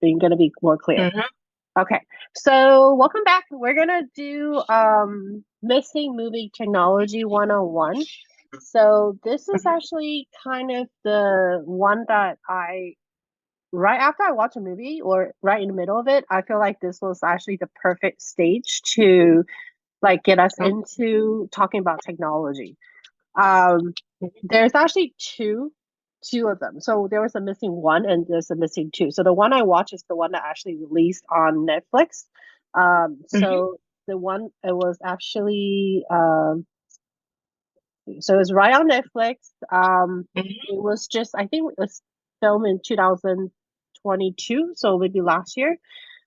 you're going to be more clear. Mm-hmm. Okay, so welcome back. We're gonna do missing movie technology 101. So this is Mm-hmm. actually kind of the one that right after I watch a movie or right in the middle of it, I feel like this was actually the perfect stage to like get us Oh. into talking about technology. Um, there's actually two of them. So there was a missing one and there's a missing two. So the one I watched is the one that actually released on Netflix. Mm-hmm. So the one it was actually so it was right on Netflix. Mm-hmm. It was just I think it was filmed in 2022, so maybe last year.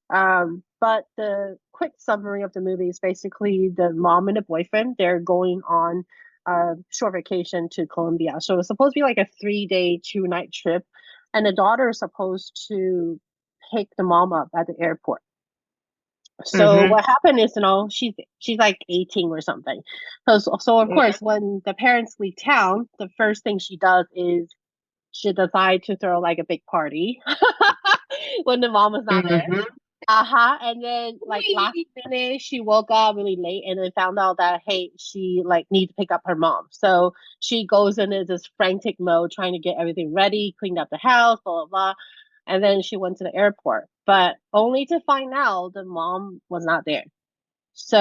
But the quick summary of the movie is basically the mom and the boyfriend, they're going on a short vacation to Colombia. So it's supposed to be like a 3 day, 2 night trip. And the daughter is supposed to pick the mom up at the airport. So Mm-hmm. what happened is, she's like 18 or something. So of Yeah. course, when the parents leave town, the first thing she does is she decides to throw like a big party when the mom is not there. Mm-hmm. Uh-huh. And then like last Whee! minute she woke up really late and then found out that hey, she like needs to pick up her mom. So she goes into this frantic mode trying to get everything ready, cleaned up the house, blah blah blah. And then she went to the airport. But only to find out the mom was not there.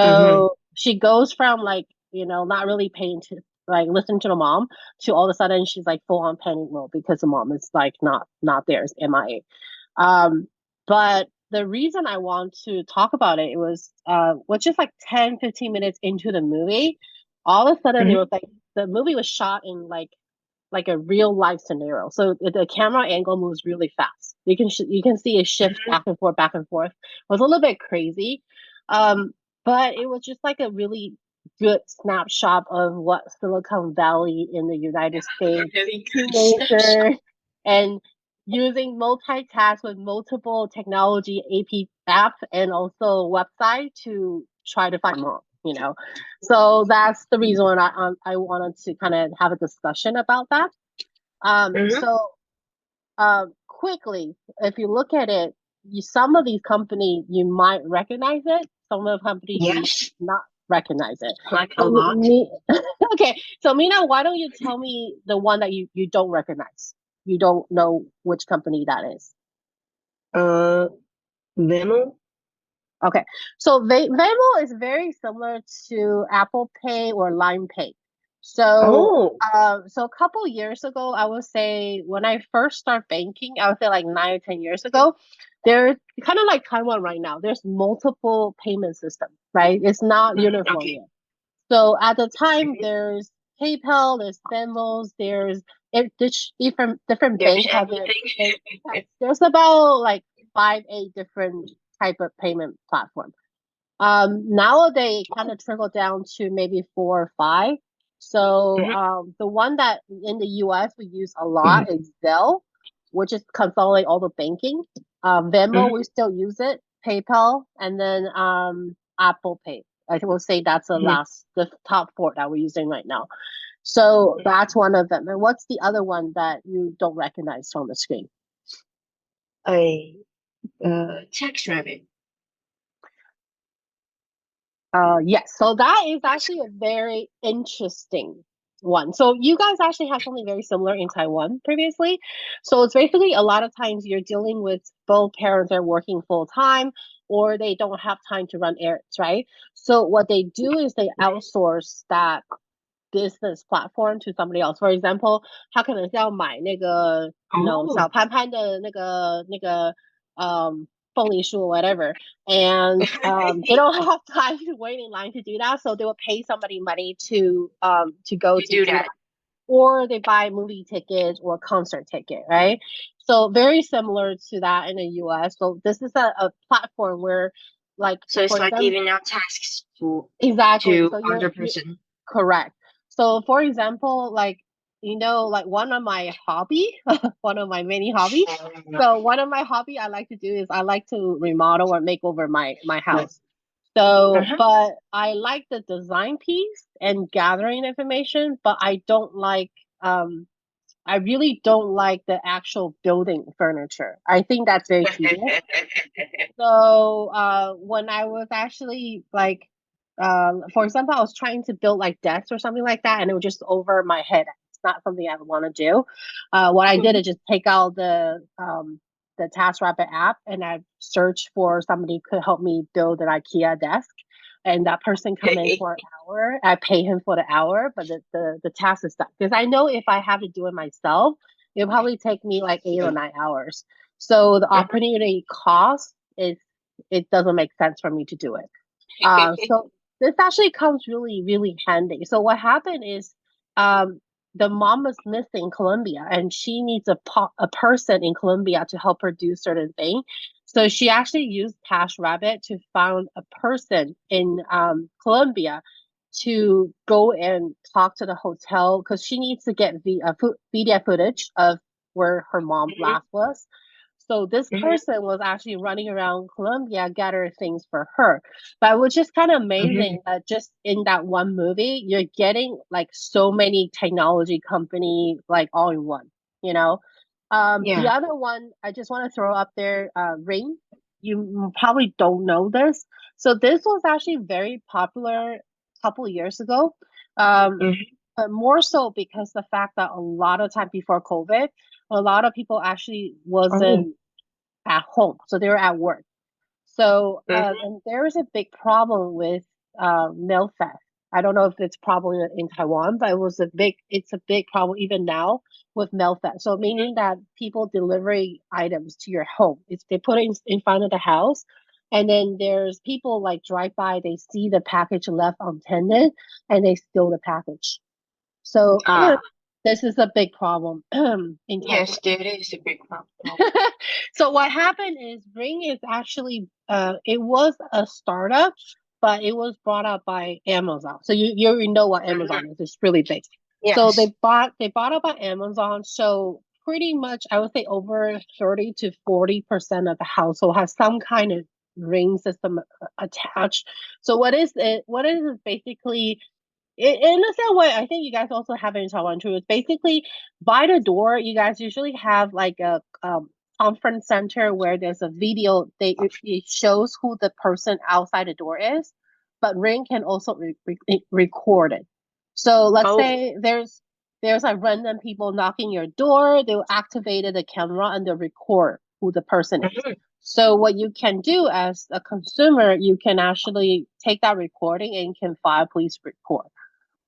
Mm-hmm. So she goes from like, not really paying to like listen to the mom to all of a sudden she's like full on panic mode because the mom is like not there, is MIA. But the reason I want to talk about it, was just like 10-15 minutes into the movie, all of a sudden there was Mm-hmm. like the movie was shot in like a real life scenario. So the camera angle moves really fast. You can see a shift Mm-hmm. back and forth, back and forth. It was a little bit crazy, um, but it was just like a really good snapshot of what Silicon Valley in the United States Very good snapshot. teenager and using multitask with multiple technology app and also website to try to find more. So that's the reason I wanted to kind of have a discussion about that. Mm-hmm. So quickly, if you look at it, some of these companies you might recognize it, some of the companies you might Yes, not recognize it. like a So lot. okay, so Mina, why don't you tell me the one that you don't recognize? You don't know which company that is. Uh, Venmo. Okay, so Venmo is very similar to Apple Pay or Line Pay. So, Oh. so a couple years ago, I would say when I first started banking, I would say like 9 or 10 years ago, there's kind of like Taiwan right now. There's multiple payment systems, right? It's not Mhm. uniform Okay. yet. So at the time, Mhm. there's PayPal, there's Venmos, different There's bank have their everything. there's about like 5-8 different type of payment platform. Nowadays kind of trickle down to maybe 4 or 5. So Mhm. the one that in the US we use a Mhm. lot is Zelle, which is consolidate all the banking. Venmo, we Mhm. still use it, PayPal, and then Apple Pay. I will say that's Mhm. the top four that we're using right now. So that's one of them. And what's the other one that you don't recognize from the screen? A tax rabbit. Yes. So that is actually a very interesting one. So you guys actually have something very similar in Taiwan previously. So it's basically a lot of times you're dealing with both parents are working full time or they don't have time to run errands, right? So what they do is they outsource that business platform to somebody else. For example, 他可能是要买那个 Oh. 小潘潘的那个凤梨酥 or whatever, and they don't have time to wait in line to do that, so they will pay somebody money to go To to do do that. that, or they buy movie tickets or concert ticket, right? So very similar to that in the US. So this is a platform where, like, So it's for like example, giving out tasks exactly. to So other you're person. correct. So for example, like like one of my hobby, one of my many hobby. So one of my hobby I like to do is I like to remodel or make over my house. So, Uh-huh. but I like the design piece and gathering information, but I don't like I really don't like the actual building furniture. I think that's very tedious. So when I was actually like, for example, I was trying to build like desks or something like that, and it was just over my head. It's not something I would want to do. What I did is just take out the TaskRabbit app, and I searched for somebody who could help me build an IKEA desk. And that person come in for an hour. I pay him for the hour, but the task is done. Because I know if I have to do it myself, it'll probably take me like 8 or 9 hours. So the opportunity cost is, it doesn't make sense for me to do it. So this actually comes really, really handy. So what happened is, the mom was missing in Colombia, and she needs a person in Colombia to help her do certain thing. So she actually used TaskRabbit to find a person in Colombia to go and talk to the hotel, because she needs to get video footage of where her mom last was. So this person was actually running around Colombia gathering things for her. But it was just kind of amazing that just in that one movie, you're getting like so many technology company like all in one, you know? The other one I just want to throw up there, Ring. You probably don't know this. So this was actually very popular a couple of years ago. But more so because the fact that a lot of time before COVID, a lot of people actually wasn't at home, so they were at work. So and there is a big problem with mail theft. I don't know if it's problem in Taiwan, but it's a big problem even now with mail theft. So meaning that people delivery items to your home. They put it in front of the house, and then there's people like drive by, they see the package left untended, and they steal the package. So this is a big problem in Taiwan. Yes, that is a big problem. So what happened is Ring is actually it was a startup, but it was brought up by Amazon. So you already know what Amazon is. It's really big. So Yes. they bought up by Amazon. So pretty much I would say over 30 to 40% of the household has some kind of Ring system attached. So what is it? What is it basically? In the same way, I think you guys also have it in Taiwan too. It's basically by the door. You guys usually have like a conference center where there's a video. It shows who the person outside the door is, but Ring can also record it. So let's say there's like random people knocking your door. They'll activate the camera and they'll record who the person is. So what you can do as a consumer, you can actually take that recording and can file a police report.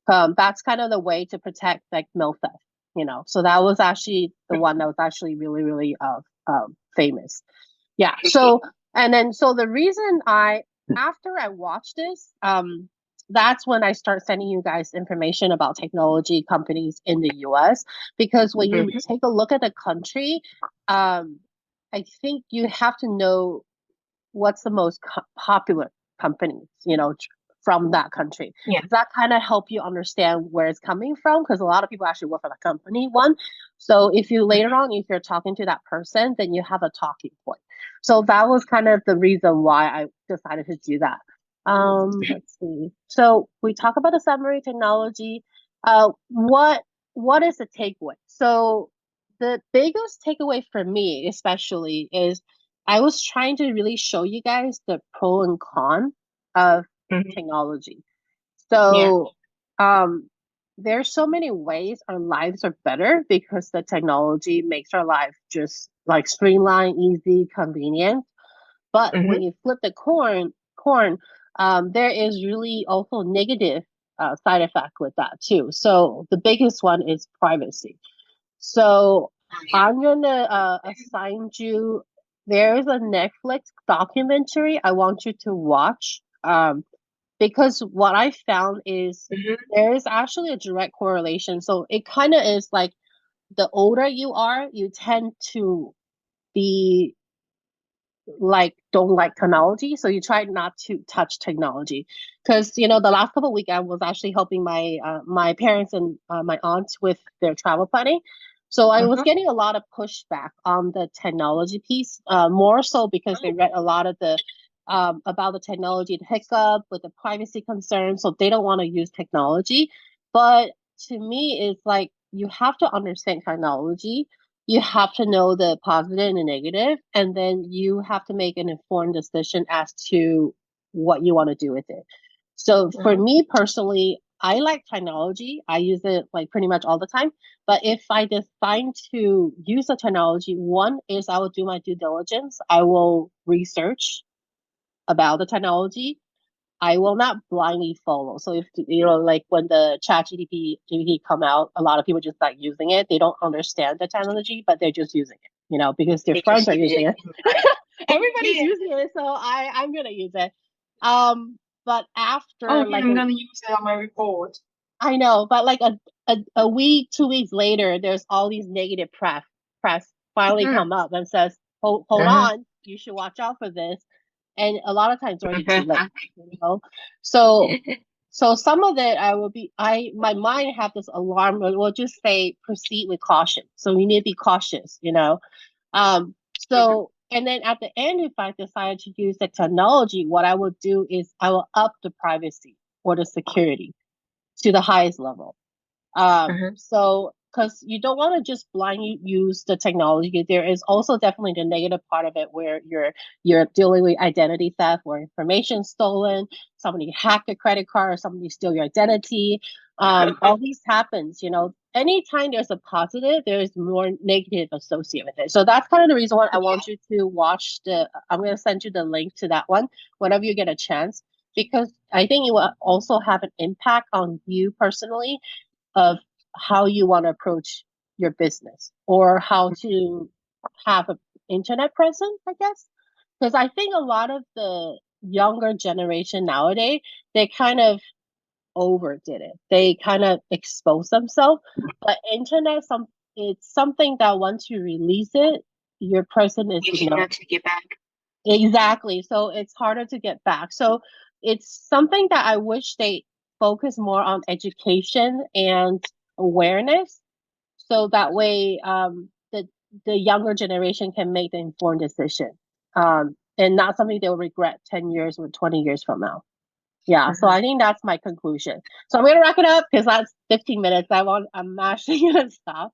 That's kind of the way to protect like mail theft, you know. So that was actually the one that was actually really, really famous. Yeah. So the reason after I watched this, that's when I start sending you guys information about technology companies in the US, because when you take a look at the country, I think you have to know what's the most popular companies, you know, from that country. Yeah. Does that kind of help you understand where it's coming from? Because a lot of people actually work for the company one. So if you later on, if you're talking to that person, then you have a talking point. So that was kind of the reason why I decided to do that. Let's see. So we talk about the summary technology. What is the takeaway? So the biggest takeaway for me, especially, is I was trying to really show you guys the pro and con of technology. So there's so many ways our lives are better because the technology makes our life just like streamlined, easy, convenient. But when you flip the coin, there is really also negative side effect with that too. So the biggest one is privacy. So I'm gonna assign you. There is a Netflix documentary I want you to watch. Because what I found is there is actually a direct correlation. So it kind of is like the older you are, you tend to be like don't like technology, so you try not to touch technology. Because you know the last couple of weeks I was actually helping my parents and my aunts with their travel planning. So I was getting a lot of pushback on the technology piece, more so because they read a lot of the about the technology hiccup with the privacy concerns, so they don't want to use technology. But to me, it's like you have to understand technology. You have to know the positive and the negative, and then you have to make an informed decision as to what you want to do with it. So for me personally, I like technology. I use it like pretty much all the time. But if I decide to use the technology, one is I will do my due diligence. I will research about the technology. I will not blindly follow. So if like when the GPT come out, a lot of people just like using it. They don't understand the technology, but they're just using it, because their friends are using it. Everybody's using it, so I'm gonna use it. But after I'm gonna use it on my report. I know, but like a week, 2 weeks later, there's all these negative press finally come up and says, hold on, you should watch out for this. And a lot of times already too late, So some of it my mind have this alarm, will just say proceed with caution. So you need to be cautious, and then at the end, if I decide to use the technology, what I will do is I will up the privacy or the security to the highest level. So, because you don't want to just blindly use the technology, there is also definitely the negative part of it where you're dealing with identity theft or information stolen, somebody hack a credit card, or somebody steal your identity. All these happens, anytime there's a positive, there's more negative associated with it. So that's kind of the reason why I want you to watch I'm going to send you the link to that one whenever you get a chance, because I think it will also have an impact on you personally of how you want to approach your business or how to have an internet presence, I guess. Because I think a lot of the younger generation nowadays, they kind of overdid it. They kind of expose themselves. But internet, it's something that once you release it, your person is, you cannot take it back. Exactly. So it's harder to get back. So it's something that I wish they focus more on education and awareness, so that way the younger generation can make the informed decision, and not something they'll regret 10 years or 20 years from now. Yeah, so I think that's my conclusion. So I'm gonna wrap it up because that's 15 minutes. I'm actually gonna stop.